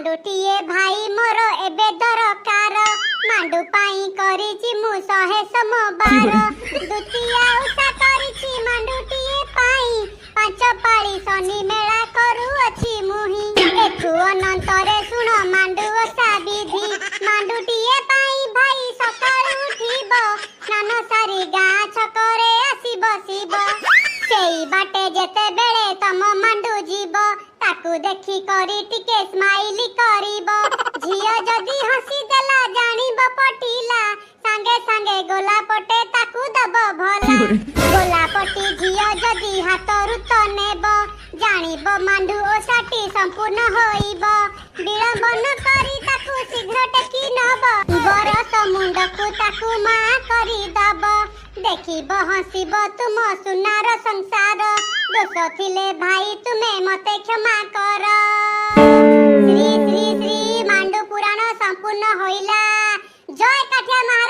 मांडुटिए भाई मोर एबे दरकार मांडु पाई करिछि मु 100 समबार दुतिया उषा करिछि मांडुटिए पाई पांच पाळी शनि मेला करू अछि मुही एथु अनंतरे सुण मांडु ओषा विधि मांडुटिए पाई भाई सकाळु उठिब स्नान सारी गाँ छकरे आसी बसिब सेई बाटे जेते बेले तम मांडु जीव ताकू देखी करी टिके स्माइली करिब झियो जदी हसी देला जानिब पटिला संगे संगे गोला पटे ताकू दब भला गोला पटी झियो जदी हातरु त नेब जानिब मांडु ओषाटी संपूर्ण होइब विलंबन करी ताकू शीघ्र टेकी नब बरस मुंडकू ताकू मा करी दब देखिब हसिब तुम सुनार संसार दोष थिले भाई तुमे मते क्षमा कर श्री श्री श्री मांडु पुराण संपूर्ण होइला जय काठिया।